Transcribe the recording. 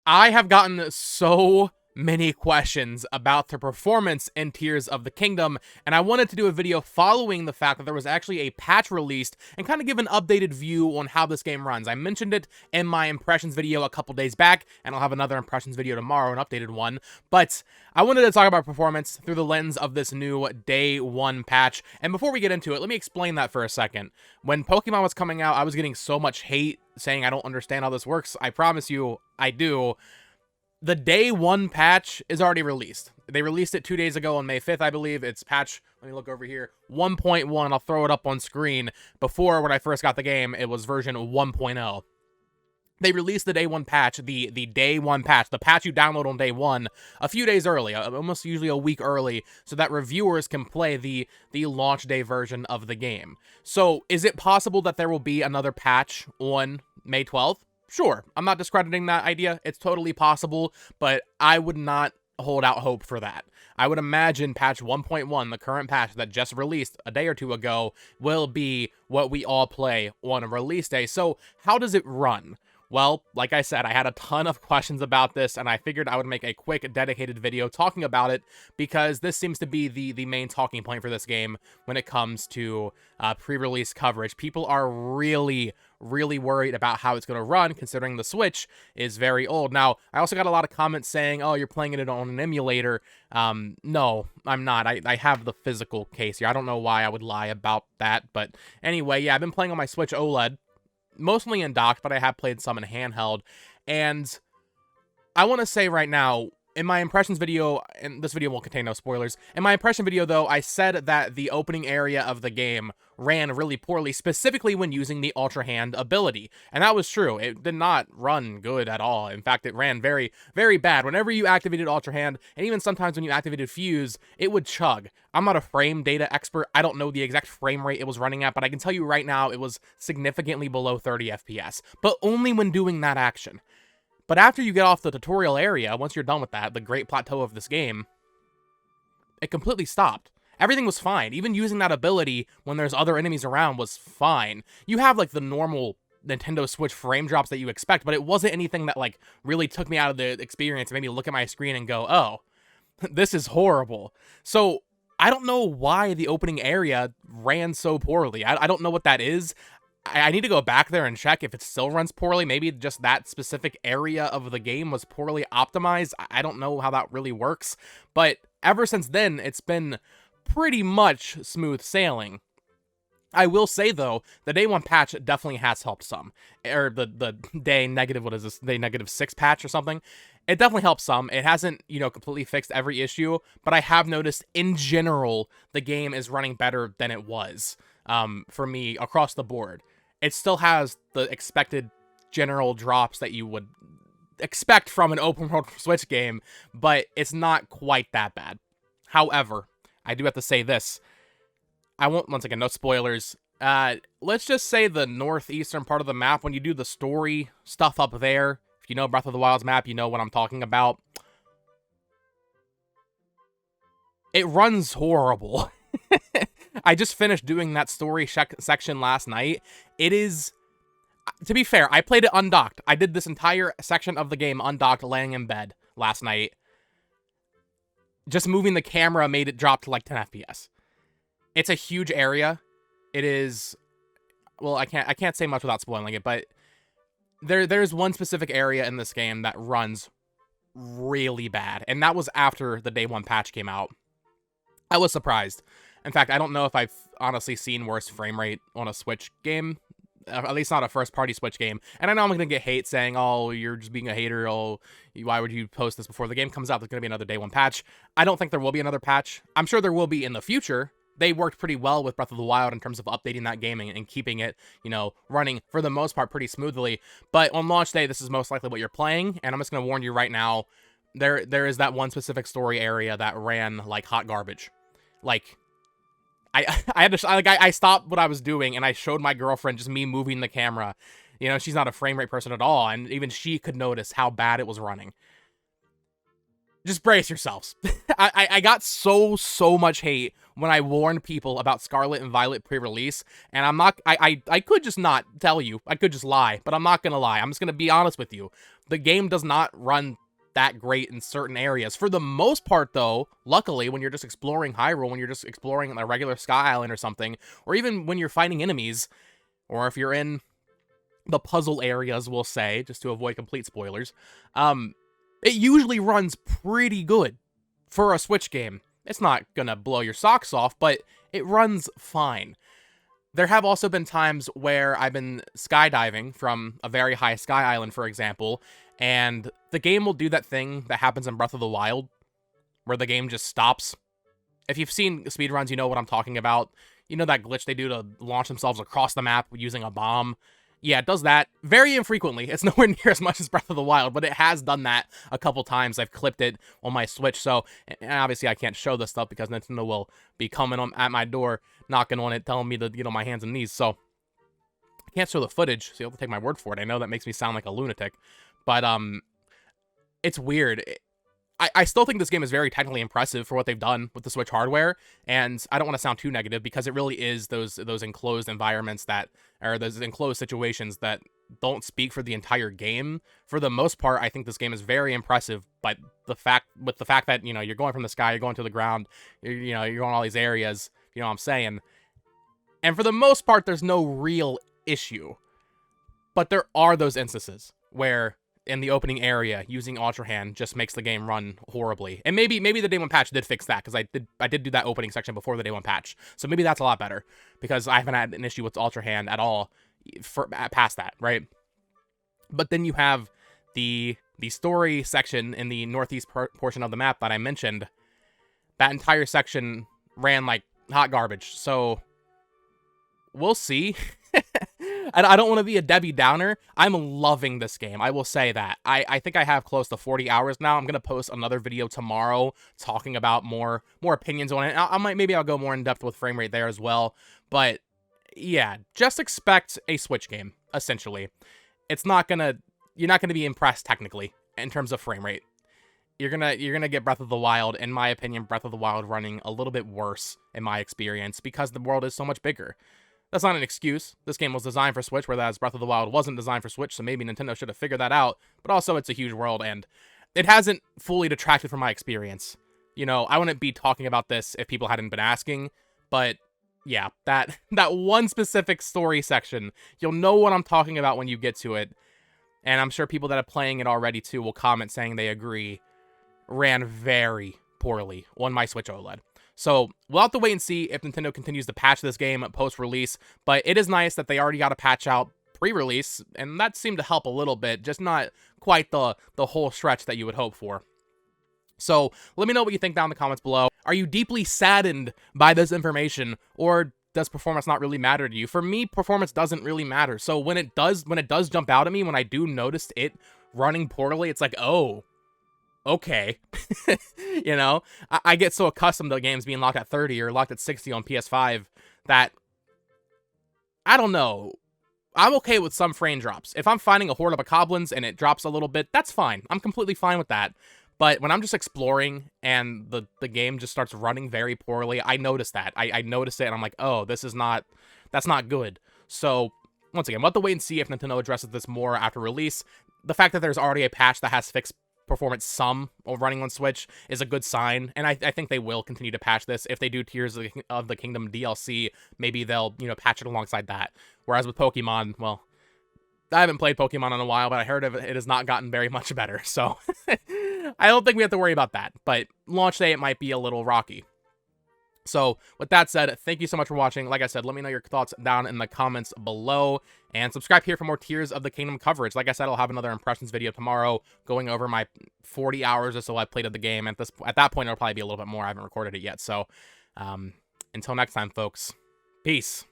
I have gotten so many questions about the performance in Tears of the Kingdom, and I wanted to do a video following the fact that there was actually a patch released and kind of give an updated view on how this game runs. I mentioned it in my impressions video a couple days back, and I'll have another impressions video tomorrow, an updated one, but I wanted to talk about performance through the lens of this new Day 1 patch, and before we get into it, let me explain that for a second. When Pokemon was coming out, I was getting so much hate saying I don't understand how this works. I promise you, I do. The Day 1 patch is already released. They released it 2 days ago on May 5th, I believe. It's patch, let me look over here, 1.1. I'll throw it up on screen. Before, when I first got the game, it was version 1.0. They released the Day 1 patch, the Day 1 patch, the patch you download on Day 1, a few days early, almost usually a week early, so that reviewers can play the launch day version of the game. So, is it possible that there will be another patch on May 12th? Sure, I'm not discrediting that idea. It's totally possible, but I would not hold out hope for that. I would imagine patch 1.1, the current patch that just released a day or two ago, will be what we all play on a release day. So how does it run? Well, like I said, I had a ton of questions about this, and I figured I would make a quick, dedicated video talking about it, because this seems to be the main talking point for this game when it comes to pre-release coverage. People are really worried about how it's going to run, considering the Switch is very old. Now, I also got a lot of comments saying, oh, you're playing it on an emulator. No, I'm not. I have the physical case here. I don't know why I would lie about that, but anyway, yeah, I've been playing on my Switch OLED, mostly in docked, but I have played some in handheld, and I want to say right now, in my impressions video, and this video will contain no spoilers, in my impression video, though, I said that the opening area of the game ran really poorly, specifically when using the Ultra Hand ability, and that was true. It did not run good at all. In fact, it ran very, very bad. Whenever you activated Ultra Hand, and even sometimes when you activated Fuse, it would chug. I'm not a frame data expert. I don't know the exact frame rate it was running at, but I can tell you right now it was significantly below 30 FPS, but only when doing that action. But after you get off the tutorial area, once you're done with that, the great plateau of this game, it completely stopped. Everything was fine. Even using that ability when there's other enemies around was fine. You have, like, the normal Nintendo Switch frame drops that you expect, but it wasn't anything that, like, really took me out of the experience and made me look at my screen and go, oh, this is horrible. So, I don't know why the opening area ran so poorly. I don't know what that is. I need to go back there and check if it still runs poorly. Maybe just that specific area of the game was poorly optimized. I don't know how that really works. But ever since then, it's been pretty much smooth sailing. I will say, though, the Day 1 patch definitely has helped some. Or the day negative, what is this, day -6 patch or something. It definitely helps some. It hasn't, completely fixed every issue, but I have noticed, in general, the game is running better than it was, for me, across the board. It still has the expected general drops that you would expect from an open-world Switch game, but it's not quite that bad. However, I do have to say this. I won't, once again, no spoilers. Let's just say the northeastern part of the map, when you do the story stuff up there, if you know Breath of the Wild's map, you know what I'm talking about. It runs horrible. I just finished doing that story section last night. It is, to be fair, I played it undocked. I did this entire section of the game undocked, laying in bed last night. Just moving the camera made it drop to like 10 FPS. It's a huge area. It is, well, I can't say much without spoiling it, but there's one specific area in this game that runs really bad, and that was after the Day 1 patch came out. I was surprised. In fact, I don't know if I've honestly seen worse frame rate on a Switch game, at least not a first-party Switch game. And I know I'm going to get hate saying, oh, you're just being a hater, oh, why would you post this before the game comes out? There's going to be another Day 1 patch. I don't think there will be another patch. I'm sure there will be in the future. They worked pretty well with Breath of the Wild in terms of updating that game and keeping it, running, for the most part, pretty smoothly. But on launch day, this is most likely what you're playing, and I'm just going to warn you right now, there is that one specific story area that ran like hot garbage. Like, I had to, I stopped what I was doing, and I showed my girlfriend just me moving the camera. She's not a frame rate person at all, and even she could notice how bad it was running. just brace yourselves. I got so much hate when I warned people about Scarlet and Violet pre-release, and I'm not, I could just not tell you. I could just lie, but I'm not gonna lie. I'm just gonna be honest with you. The game does not run that great in certain areas. For the most part, though, luckily, when you're just exploring Hyrule, when you're just exploring a regular Sky Island or something, or even when you're fighting enemies, or if you're in the puzzle areas, we'll say, just to avoid complete spoilers, it usually runs pretty good for a Switch game. It's not gonna blow your socks off, but it runs fine. There have also been times where I've been skydiving from a very high Sky Island, for example, and the game will do that thing that happens in Breath of the Wild, where the game just stops. If you've seen speedruns, you know what I'm talking about. You know that glitch they do to launch themselves across the map using a bomb? Yeah, it does that very infrequently. It's nowhere near as much as Breath of the Wild, but it has done that a couple times. I've clipped it on my Switch, so, and obviously I can't show this stuff because Nintendo will be coming at my door, knocking on it, telling me to get on my hands and knees, so I can't show the footage, so you'll have to take my word for it. I know that makes me sound like a lunatic, but, it's weird. I still think this game is very technically impressive for what they've done with the Switch hardware, and I don't want to sound too negative because it really is those enclosed environments that, or those enclosed situations that don't speak for the entire game. For the most part, I think this game is very impressive, but the fact that, you know, you're going from the sky, you're going to the ground, you're going all these areas, you know what I'm saying? And for the most part, there's no real issue. But there are those instances where in the opening area, using Ultra Hand just makes the game run horribly. And maybe the Day 1 patch did fix that, because I did do that opening section before the Day 1 patch. So maybe that's a lot better, because I haven't had an issue with Ultra Hand at all past that, right? But then you have the story section in the northeast portion of the map that I mentioned. That entire section ran like hot garbage. So we'll see. I don't want to be a Debbie Downer. I'm loving this game. I will say that. I think I have close to 40 hours now. I'm going to post another video tomorrow talking about more opinions on it. Maybe I'll go more in depth with frame rate there as well. But yeah, just expect a Switch game, essentially. You're not going to be impressed technically in terms of frame rate. You're gonna get Breath of the Wild, in my opinion, Breath of the Wild running a little bit worse in my experience, because the world is so much bigger. That's not an excuse. This game was designed for Switch, whereas Breath of the Wild wasn't designed for Switch, so maybe Nintendo should have figured that out. But also, it's a huge world, and it hasn't fully detracted from my experience. You know, I wouldn't be talking about this if people hadn't been asking, but yeah, that one specific story section, you'll know what I'm talking about when you get to it, and I'm sure people that are playing it already too will comment saying they agree, ran very poorly on my Switch OLED. So we'll have to wait and see if Nintendo continues to patch this game post-release, but it is nice that they already got a patch out pre-release, and that seemed to help a little bit, just not quite the whole stretch that you would hope for. So let me know what you think down in the comments below. Are you deeply saddened by this information, or does performance not really matter to you? For me, performance doesn't really matter. So when it does jump out at me, when I do notice it running poorly, it's like, oh, okay. You know, I get so accustomed to games being locked at 30 or locked at 60 on PS5 that, I don't know, I'm okay with some frame drops. If I'm fighting a horde of goblins and it drops a little bit, that's fine. I'm completely fine with that. But when I'm just exploring and the game just starts running very poorly, I notice that. I notice it and I'm like, oh, that's not good. So, once again, we'll have to wait and see if Nintendo addresses this more after release. The fact that there's already a patch that has fixed performance some running on Switch is a good sign, and I think they will continue to patch this. If they do Tears of the Kingdom DLC, maybe they'll, patch it alongside that. Whereas with Pokemon, well, I haven't played Pokemon in a while, but I heard it has not gotten very much better, so I don't think we have to worry about that. But launch day, it might be a little rocky. So, with that said, thank you so much for watching. Like I said, let me know your thoughts down in the comments below, and subscribe here for more Tears of the Kingdom coverage. Like I said, I'll have another impressions video tomorrow, going over my 40 hours or so I played of the game. At that point, it'll probably be a little bit more. I haven't recorded it yet. So, until next time, folks, peace.